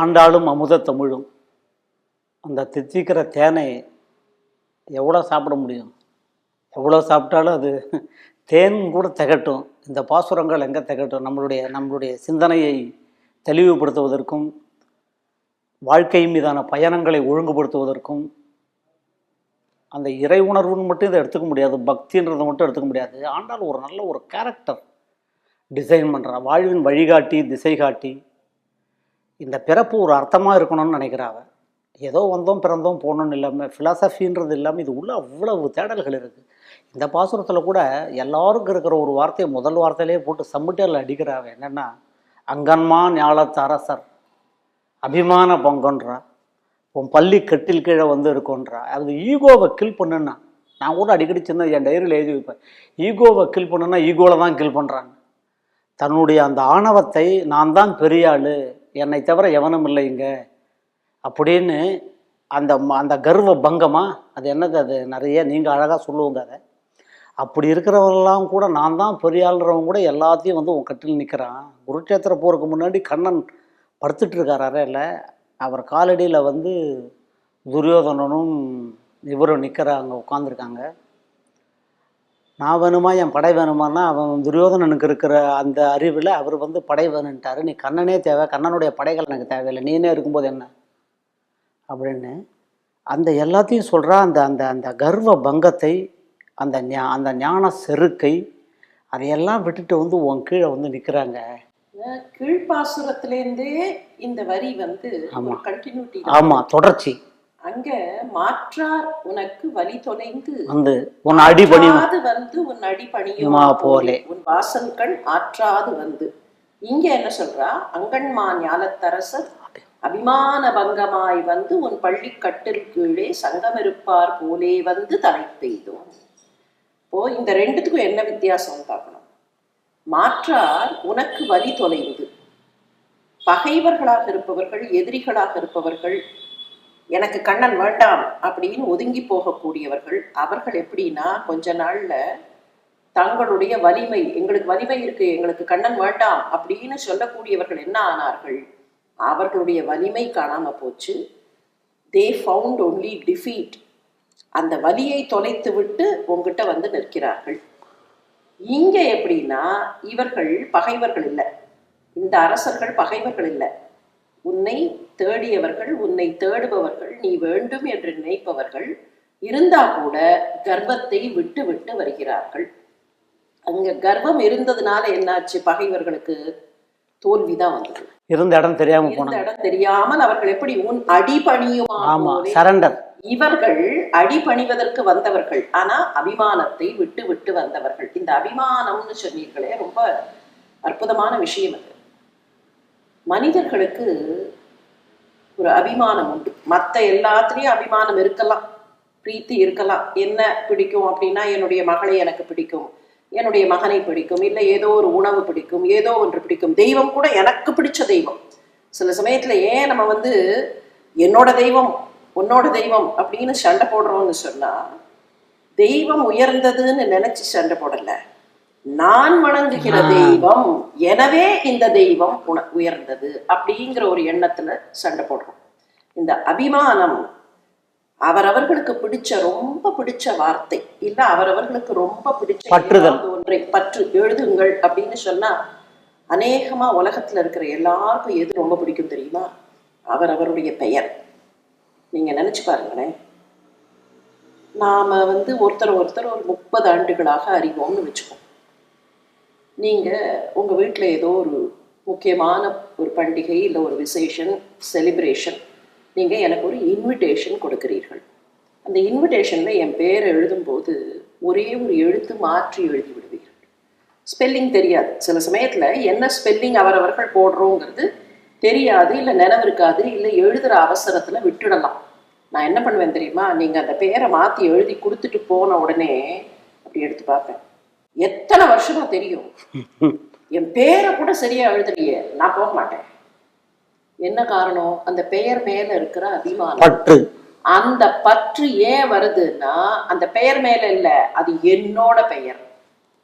ஆண்டாளும் அமுத தமிழும். அந்த தித்திக்கிற தேனை எவ்வளோ சாப்பிட முடியும்? எவ்வளோ சாப்பிட்டாலும் அது தேன் கூட திகட்டும். இந்த பாசுரங்கள் எங்கே திகட்டும்? நம்மளுடைய சிந்தனையை தெளிவுபடுத்துவதற்கும் வாழ்க்கை மீதான பயணங்களை ஒழுங்குபடுத்துவதற்கும் அந்த இறை உணர்வுன்னு மட்டும் இதை எடுத்துக்க முடியாது, பக்தின்றதை மட்டும் எடுத்துக்க முடியாது. ஆண்டாள் ஒரு நல்ல ஒரு கேரக்டர் டிசைன் பண்ணுறான், வாழ்வின் வழிகாட்டி, திசை காட்டி. இந்த பிறப்பு ஒரு அர்த்தமாக இருக்கணும்னு நினைக்கிறாவ. ஏதோ வந்தோம் பிறந்தோம் போகணுன்னு இல்லாமல், ஃபிலாசபின்றது இல்லாமல் இது உள்ள அவ்வளவு தேடல்கள் இருக்குது. இந்த பாசுரத்தில் கூட எல்லாருக்கும் இருக்கிற ஒரு வார்த்தையை முதல் வார்த்தையிலே போட்டு சம்மிட்டரில் அடிக்கிறாவ. என்னென்னா, அங்கன்மா ஞாலத்து அரசர் அபிமான பங்கன்றா, உன் பள்ளி கட்டில் கீழே வந்து இருக்கோன்றா. அது ஈகோவை கில் பண்ணுன்னா. நான் கூட அடிக்கடி சின்ன என் டைரியில் எழுதி வைப்பேன், ஈகோவை கில் பண்ணுன்னா ஈகோவில் தான் கில் பண்ணுறாங்க. தன்னுடைய அந்த ஆணவத்தை நான் தான் பெரிய ஆள், என்னை தவிர எவனும் இல்லைங்க அப்படின்னு அந்த அந்த கர்வ பங்கமா, அது என்னது, அது நிறைய நீங்கள் அழகாக சொல்லுவோங்க. அதை அப்படி இருக்கிறவங்கெல்லாம் கூட நான் தான் பெரிய ஆள்றவங்க கூட எல்லாத்தையும் வந்து உன் கட்டில் நிற்கிறான். குருட்சேத்திர போருக்கு முன்னாடி கண்ணன் படுத்துட்டு இருக்காரே இல்லை, அவர் காலடியில் வந்து துரியோதனனும் இவரும் நிற்கிறாங்க, உட்காந்துருக்காங்க. நான் வேணுமா என் படை வேணுமானா, அவன் துரியோதனனுக்கு இருக்கிற அந்த அறிவில் அவர் வந்து படை வேணுன்ட்டாரு. நீ கண்ணனே தேவை, கண்ணனுடைய படைகள் எனக்கு தேவையில்லை, நீனே இருக்கும்போது என்ன அப்படின்னு அந்த எல்லாத்தையும் சொல்கிறா. அந்த அந்த அந்த கர்வ பங்கத்தை, அந்த ஞான செருக்கை, அதையெல்லாம் விட்டுட்டு வந்து உன் கீழே வந்து நிற்கிறாங்க. கீழ்பாசுரத்திலேருந்தே இந்த வரி வந்து கண்டினியூட்டி. ஆமாம், தொடர்ச்சி. அங்க மாற்றார் உனக்கு வழி தொலைந்து வந்து உன் அடிபணியாது வந்து உன் அடிபணியுமா போலே உன் வாசல்கள் ஆற்றாது வந்து. இங்க என்ன சொல்றா, அங்கன்மா ஞாலத்தரசர் அபிமான பங்கமாய் வந்து உன் பள்ளி கட்டில் கீழே சங்கம் இருப்பார் போலே வந்து தலை பெய்தோம். இப்போ இந்த ரெண்டுத்துக்கும் என்ன வித்தியாசம் பார்க்கணும். மாற்றார் உனக்கு வழி தொலைந்து, பகைவர்களாக இருப்பவர்கள், எதிரிகளாக இருப்பவர்கள், எனக்கு கண்ணன் வேண்டாம் அப்படின்னு ஒதுங்கி போகக்கூடியவர்கள், அவர்கள் எப்படின்னா கொஞ்ச நாள்ல தங்களுடைய வலிமை, எங்களுக்கு வலிமை இருக்கு, எங்களுக்கு கண்ணன் வேண்டாம் அப்படின்னு சொல்லக்கூடியவர்கள் என்ன ஆனார்கள், அவர்களுடைய வலிமை காணாம போச்சு. They found only defeat. அந்த வலியை தொலைத்து விட்டு உங்ககிட்ட வந்து நிற்கிறார்கள். இங்க எப்படின்னா, இவர்கள் பகைவர்கள் இல்லை, இந்த அரசர்கள் பகைவர்கள் இல்லை, உன்னை தேடியவர்கள், உன்னை தேடுபவர்கள், நீ வேண்டும் என்று நினைப்பவர்கள் இருந்தா கூட கர்வத்தை விட்டு விட்டு வருகிறார்கள். அங்க கர்வம் இருந்ததுனால என்னாச்சு, பகைவர்களுக்கு தோல்விதான் வந்தது. இருந்த இடம் தெரியாம போன இடம் தெரியாமல் அவர்கள் எப்படி உன் அடிபணியுமா சரண்டர். இவர்கள் அடிபணிவதற்கு வந்தவர்கள், ஆனா அபிமானத்தை விட்டு விட்டு வந்தவர்கள். இந்த அபிமானம்னு சொன்னீர்களே, ரொம்ப அற்புதமான விஷயம் அது. மனிதர்களுக்கு ஒரு அபிமானம் உண்டு. மற்ற எல்லாத்துலேயும் அபிமானம் இருக்கலாம், பிரீத்தி இருக்கலாம். என்ன பிடிக்கும் அப்படின்னா, என்னுடைய மகளை எனக்கு பிடிக்கும், என்னுடைய மகனை பிடிக்கும், இல்லை ஏதோ ஒரு உணவு பிடிக்கும், ஏதோ ஒன்று பிடிக்கும். தெய்வம் கூட எனக்கு பிடிச்ச தெய்வம். சில சமயத்துல ஏன் நம்ம வந்து என்னோட தெய்வம் உன்னோட தெய்வம் அப்படின்னு சண்டை போடுறோம்னு சொன்னா, தெய்வம் உயர்ந்ததுன்னு நினைச்சு சண்டை போடல, நான் வணங்குகிற தெய்வம், எனவே இந்த தெய்வம் உயர்ந்தது அப்படிங்கிற ஒரு எண்ணத்துல சண்டை போடுறோம். இந்த அபிமானம் அவரவர்களுக்கு பிடிச்ச, ரொம்ப பிடிச்ச வார்த்தை, இல்ல அவரவர்களுக்கு ரொம்ப பிடிச்ச ஒன்றை பற்று எழுதுங்கள் அப்படின்னு சொன்னா, அநேகமா உலகத்துல இருக்கிற எல்லாருக்கும் எது ரொம்ப பிடிக்கும் தெரியுமா, அவரவருடைய பெயர். நீங்க நினைச்சு பாருங்களேன், நாம வந்து ஒருத்தர் ஒரு 30 ஆண்டுகளாக அறிவோம்னு வச்சுக்கோம். நீங்க உங்க வீட்டுல ஏதோ ஒரு முக்கியமான ஒரு பண்டிகை இல்லை ஒரு விசேஷன், செலிப்ரேஷன், நீங்க எனக்கு ஒரு இன்விடேஷன் கொடுக்கிறீர்கள். அந்த இன்விடேஷன்ல என் பேரை எழுதும்போது ஒரே ஒரு எழுத்து மாற்றி எழுதி விடுவீர்கள். ஸ்பெல்லிங் தெரியாது, சில சமயத்துல என்ன ஸ்பெல்லிங் அவரவர்கள் போடுறோங்கிறது தெரியாது, இல்லை நினைவு இருக்காது, இல்லை எழுதுற அவசரத்துல விட்டுடலாம். நான் என்ன பண்ணுவேன் தெரியுமா, நீங்க அந்த பேரை மாத்தி எழுதி கொடுத்துட்டு போன உடனே அப்படி எடுத்து பார்ப்பேன், எத்தனை வருஷமா தெரியும், என் பேரை கூட சரியா எழுதலையே, நான் போக மாட்டேன். என்ன காரணம், அந்த பெயர் மேல இருக்கிற அபிமானம். அந்த பற்று ஏன் வருதுன்னா, அந்த பெயர் மேல இல்ல, அது என்னோட பெயர்,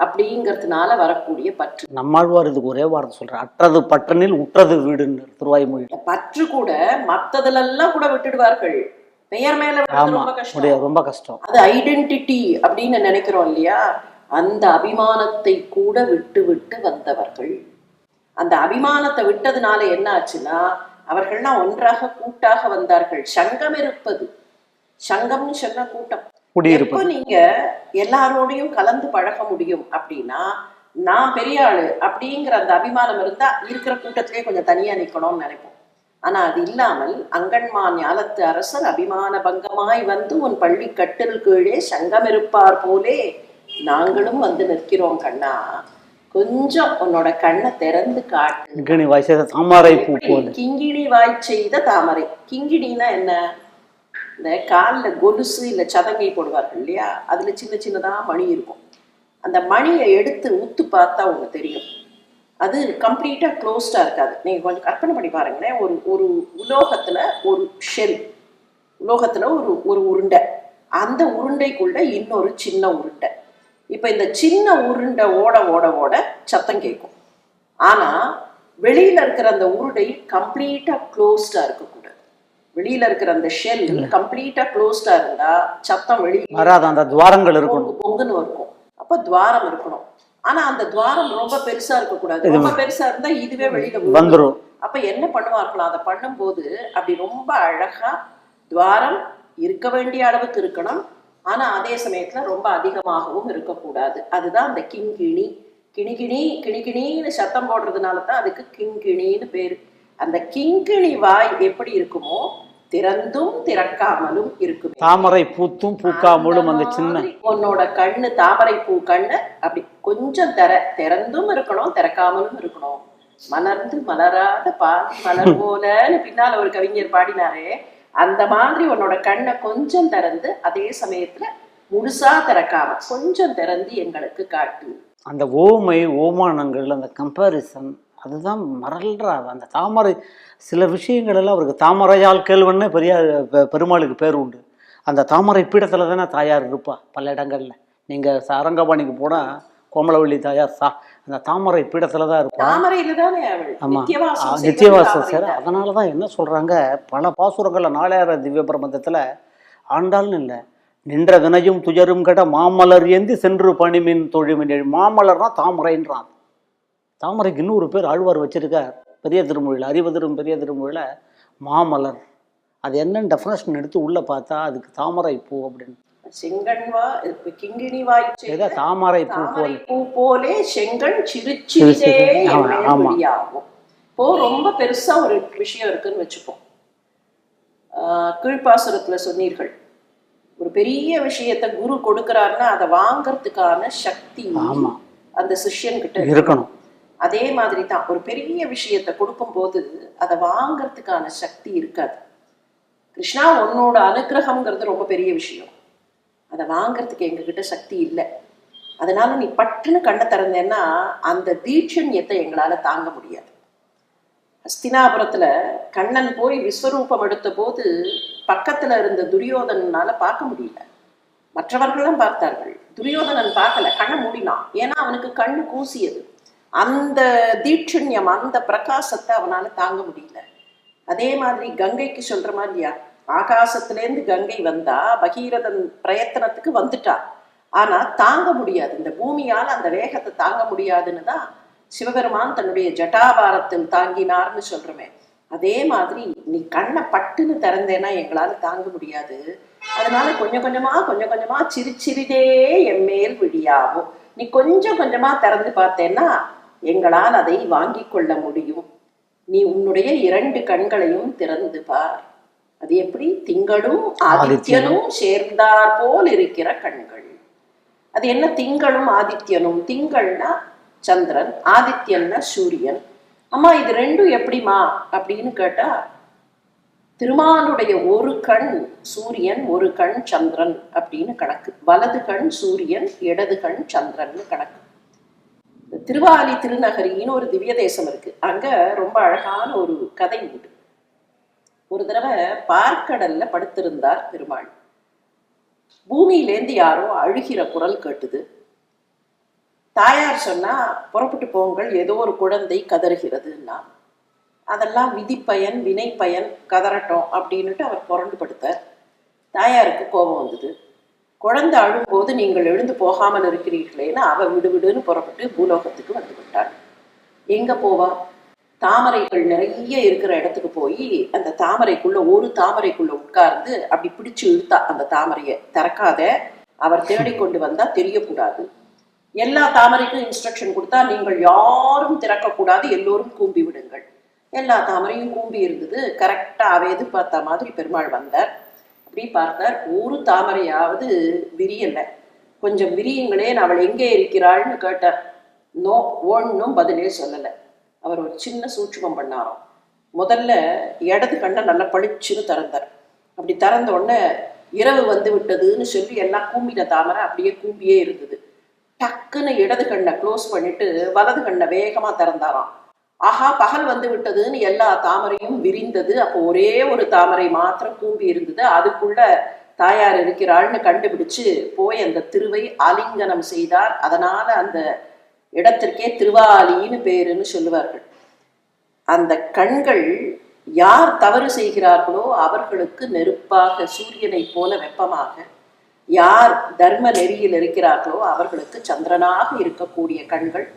அப்படிங்கிறதுனால வரக்கூடிய பற்று. நம்மாழ்வார் இதுக்கு ஒரே வார்த்தை சொல்றார், அற்றது பற்றனில் உற்றது வீடுன்னு திருவாய்மொழி. இந்த பற்று கூட மத்ததுலெல்லாம் கூட விட்டுடுவார்கள், பெயர் மேல விடுறது ஆமா, ரொம்ப கஷ்டம். முடியாது, ரொம்ப கஷ்டம். அது ஐடென்டிட்டி அப்படின்னு நினைக்கிறோம் இல்லையா, அந்த அபிமானத்தை கூட விட்டு விட்டு வந்தவர்கள். அந்த அபிமானத்தை விட்டதுனால என்ன ஆச்சுன்னா, அவர்கள்லாம் ஒன்றாக கூட்டாக வந்தார்கள். சங்கம் இருப்பது, சங்கம்னு சொன்னா கூட்டம். எப்போ நீங்க எல்லாரோடையும் கலந்து பழக முடியும் அப்படின்னா, நான் பெரிய ஆளு அப்படிங்கிற அந்த அபிமானம் இருந்தா இருக்கிற கூட்டத்திலேயே கொஞ்சம் தனியா நிக்கணும்னு நினைப்போம். ஆனா அது இல்லாமல் அங்கன்மான் ஞாலத்து அரசர் அபிமான பங்கமாய் வந்து உன் பள்ளி கட்டில் கீழே சங்கம் இருப்பார் போலே நாங்களும் வந்து நிற்கிறோம் கண்ணா, கொஞ்சம் உன்னோட கண்ணை திறந்து காட்டு. தாமரை பூ போல கிங்கிணி வாய் செய்த தாமரை. கிங்கிணின்னா என்ன? இந்த காலில் கொலுசு இல்லை சதங்கை போடுவார்கள் இல்லையா, அதுல சின்ன சின்னதா மணி இருக்கும். அந்த மணியை எடுத்து உத்து பார்த்தா உங்களுக்கு தெரியும், அது கம்ப்ளீட்டா க்ளோஸ்டா இருக்காது. நீங்க கொஞ்சம் கற்பனை பண்ணி பாருங்களேன். ஒரு ஒரு உலோகத்துல ஒரு ஷெல், உலோகத்துல ஒரு ஒரு உருண்டை, அந்த உருண்டைக்குள்ள இன்னொரு சின்ன உருண்டை. இப்ப இந்த சின்ன உருண்டை ஓட ஓட ஓட சத்தம் கேட்கும். ஆனா வெளியில இருக்கிற அந்த உருண்டை கம்ப்ளீட்டா க்ளோஸ்டா இருக்கக்கூடாது. வெளியில இருக்கிற அந்த ஷெல் கம்ப்ளீட்டா க்ளோஸ்டா இருந்தா சத்தம் வெளியே வராது, அந்த துவாரங்கள் இருக்கும், பொங்குன்னு இருக்கும். அப்ப துவாரம் இருக்கணும். ஆனா அந்த துவாரம் ரொம்ப பெருசா இருக்கக்கூடாது. ரொம்ப பெருசா இருந்தா இதுவே வெளியில வந்துடும். அப்ப என்ன பண்ணுவார்களோ அதை பண்ணும்போது அப்படி ரொம்ப அழகா துவாரம் இருக்க வேண்டிய அளவுக்கு இருக்கணும். ஆனா அதே சமயத்துல ரொம்ப அதிகமாகவும் இருக்கக்கூடாது. அதுதான் அந்த கிங்கிணி. கிணிகிணி கிணிகிணின்னு சத்தம் போடுறதுனாலதான் அதுக்கு கிங்கிணின்னு பேரு. அந்த கிங்கிணி வாய் எப்படி இருக்குமோ திறந்தும் திறக்காமலும் இருக்கும். தாமரை பூத்தும் பூக்காமலும் அந்த சின்ன உன்னோட கண்ணு தாமரை பூ கண்ணு அப்படி கொஞ்சம் திறந்தும் இருக்கணும், திறக்காமலும் இருக்கணும். மலர்ந்து மலராத பாதி மலர் போலன்னு பின்னால ஒரு கவிஞர் பாடினாரே, அந்த மாதிரி உன்னோட கண்ணை கொஞ்சம் திறந்து அதே சமயத்துல முழுசா திறக்காம கொஞ்சம் திறந்து எங்களுக்கு காட்டு. அந்த ஓமை ஓமானங்கள், அந்த கம்பாரிசன், அதுதான் மறல்றா. அந்த தாமரை சில விஷயங்கள் எல்லாம் அவருக்கு தாமரையால் கேள்வன்னு பெருமாளுக்கு பேர் உண்டு. அந்த தாமரை பீடத்துல தானே தாயார் இருப்பா பல இடங்கள்ல. நீங்க அரங்கபாணிக்கு போனா கோமலவள்ளி தாயார் அந்த தாமரை பீடத்துல தான் இருப்பா. ஆமா, நித்தியவாசம் சார். அதனாலதான் என்ன சொல்றாங்க, பல பாசுரங்கள்ல நாளையார திவ்ய பிரபந்தத்துல ஆண்டாள்னு இல்லை, நின்ற வினையும் துயரும் கட மாமலர் ஏந்தி சென்று பணிமின் தொழுமின். மாமலர்னா தாமரைன்றான். தாமரைக்கு இன்னொரு பேர் ஆழ்வார் வச்சிருக்கார் பெரிய திருமொழியில், அறிவதிரும் பெரிய திருமொழியில் மாமலர். அது என்னன்னு டெஃபினேஷன் எடுத்து உள்ள பார்த்தா அதுக்கு தாமரை பூ அப்படின்னு. செங்கண்வா கிங்கிணி வாய் தாமரை பூ போல பூ போலே செங்கண் சிறுச்சிறிதே முடியாகும். இப்போ ரொம்ப பெருசா ஒரு விஷயம் இருக்குன்னு வச்சுப்போம். கீழ்ப்பாசுரத்துல சொன்னீர்கள், ஒரு பெரிய விஷயத்த குரு கொடுக்கிறாருன்னா அதை வாங்கறதுக்கான சக்தி அந்த சிஷ்யன் கிட்ட இருக்கணும். அதே மாதிரி தான் ஒரு பெரிய விஷயத்த கொடுக்கும் போது அதை வாங்கறதுக்கான சக்தி இருக்காது. கிருஷ்ணா உன்னோட அனுகிரகம்ங்கிறது ரொம்ப பெரிய விஷயம், அதை வாங்கறதுக்கு எங்ககிட்ட சக்தி இல்லை. அதனால நீ பட்டுன்னு கண்ணை திறந்தேன்னா அந்த தீட்சண்யத்தை எங்களால தாங்க முடியாது. ஹஸ்தினாபுரத்துல கண்ணன் போய் விஸ்வரூபம் எடுத்த போது பக்கத்துல இருந்த துரியோதனால பார்க்க முடியல. மற்றவர்களும் பார்த்தார்கள், துரியோதனன் பார்க்கல, கண்ணை மூடினான். ஏன்னா அவனுக்கு கண்ணு கூசியது. அந்த தீட்சண்யம், அந்த பிரகாசத்தை அவனால தாங்க முடியல. அதே மாதிரி கங்கைக்கு சொல்ற மாதிரியா, ஆகாசத்திலேருந்து கங்கை வந்தா பகீரதன் பிரயத்தனத்துக்கு வந்துட்டா, ஆனா தாங்க முடியாது, இந்த பூமியால அந்த வேகத்தை தாங்க முடியாதுன்னு தான் சிவபெருமான் தன்னுடைய ஜட்டாபாரத்தில் தாங்கினார்னு சொல்றமே. அதே மாதிரி நீ கண்ணை பட்டுன்னு திறந்தேன்னா எங்களால தாங்க முடியாது. அதனால கொஞ்சம் கொஞ்சமா சிரிச்சிறிதே எம்மேல் விடியாகும். நீ கொஞ்சம் கொஞ்சமா திறந்து பார்த்தேன்னா எங்களால் அதை வாங்கி கொள்ள முடியும். நீ உன்னுடைய 2 கண்களையும் திறந்து பார். அது எப்படி? திங்களும் ஆதித்யனும் சேர்ந்தார் போல் இருக்கிற கண்கள். அது என்ன திங்களும் ஆதித்யனும்? திங்கள்னா சந்திரன், ஆதித்யன்னா சூரியன். அம்மா இது 2 எப்படிமா அப்படின்னு கேட்டா, திருமாலுடைய ஒரு கண் சூரியன், ஒரு கண் சந்திரன் அப்படின்னு கணக்கு. வலது கண் சூரியன், இடது கண் சந்திரன் கணக்கு. திருவாலி திருநகரின்னு ஒரு திவ்ய தேசம் இருக்கு. அங்க ரொம்ப அழகான ஒரு கதை உண்டு. ஒரு தடவை பார்க்கடல்ல படுத்திருந்தார் பெருமாள். பூமியிலேந்து யாரோ அழுகிற குரல் கேட்டுது. தாயார் சொன்னா புறப்பட்டு போங்கள், ஏதோ ஒரு குழந்தை கதறுகிறதுன்னா. அதெல்லாம் விதிப்பயன் வினை பயன், கதறட்டும் அப்படின்னுட்டு அவர் புரண்டு படுத்தார். தாயாருக்கு கோபம் வந்தது. குழந்தை அழும்போது நீங்கள் எழுந்து போகாமல் இருக்கிறீர்களேன்னு அவ விடுவிடுன்னு புறப்பட்டு பூலோகத்துக்கு வந்து விட்டாள். எங்க போவா? தாமரைகள் நிறைய இருக்கிற இடத்துக்கு போய் அந்த தாமரைக்குள்ள ஒரு தாமரைக்குள்ள உட்கார்ந்து அப்படி பிடிச்சு இழுத்தா. அந்த தாமரையை திறக்காத, அவர் தேடிக்கொண்டு வந்தா தெரியக்கூடாது. எல்லா தாமரைக்கும் இன்ஸ்ட்ரக்ஷன் கொடுத்தா, நீங்கள் யாரும் திறக்கக்கூடாது, எல்லோரும் கூம்பி விடுங்கள். எல்லா தாமரையும் கூம்பி இருந்தது. கரெக்டா அவ எதிர்பார்த்த மாதிரி பெருமாள் வந்தார். அப்படி பார்த்தார், ஒரு தாமரையாவது விரியல. கொஞ்சம் விரியுங்களேன், அவள் எங்கே இருக்கிறாள்னு கேட்டார். நோ, ஒன்றும் பதிலே சொல்லலை. அவர் ஒரு சின்ன சூட்சுமம் பண்ணாராம். முதல்ல இடது கண்ணை நல்லா பளிச்சுன்னு திறந்தார். அப்படி திறந்த உடனே இரவு வந்து விட்டதுன்னு சொல்லி எல்லாம் கூம்பின தாமரை அப்படியே கூம்பியே இருந்தது. டக்குன்னு இடது கண்ணை க்ளோஸ் பண்ணிட்டு வலது கண்ணை வேகமா திறந்தாராம். ஆஹா, பகல் வந்து விட்டதுன்னு எல்லா தாமரையும் விரிந்தது. அப்போ ஒரே ஒரு தாமரை மாத்திரம் கூம்பி இருந்தது. அதுக்குள்ள தாயார் இருக்கிறாள்னு கண்டுபிடிச்சு போய் அந்த திருவை ஆலிங்கனம் செய்தார். அதனால அந்த இடத்திற்கே திருவாலின்னு பேருன்னு சொல்லுவார்கள். அந்த கண்கள் யார் தவறு செய்கிறார்களோ அவர்களுக்கு நெருப்பாக, சூரியனை போல வெப்பமாக, யார் தர்ம நெறியில் இருக்கிறார்களோ அவர்களுக்கு சந்திரனாக இருக்கக்கூடிய கண்கள்.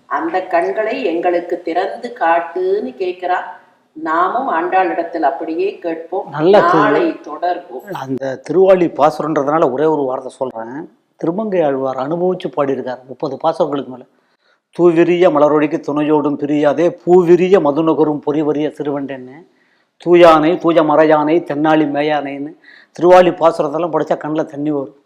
அந்த கண்களை எங்களுக்கு திறந்து காட்டுன்னு கேட்கிறா. நாமும் ஆண்டாளிடத்தில் அப்படியே கேட்போம். நாளை தொடர்போம். அந்த திருவாளி பாசுரன்றதுனால ஒரே ஒரு வார்த்தை சொல்றேன். திருமங்கை ஆழ்வார் அனுபவிச்சு பாடியிருக்கார் 30 பாசுரங்களுக்கு மேல. தூவிரிய மலரொழிக்கு துணையோடும் பிரியாதே, பூவிரிய மதுநுகரும் பொறிவரிய சிறுவண்டேன்னு, தூயானை தூய மறையானை தென்னாளி மேயானைன்னு திருவாளி பாசுரத்தெல்லாம் படித்தா கண்ணில் தண்ணி வரும்.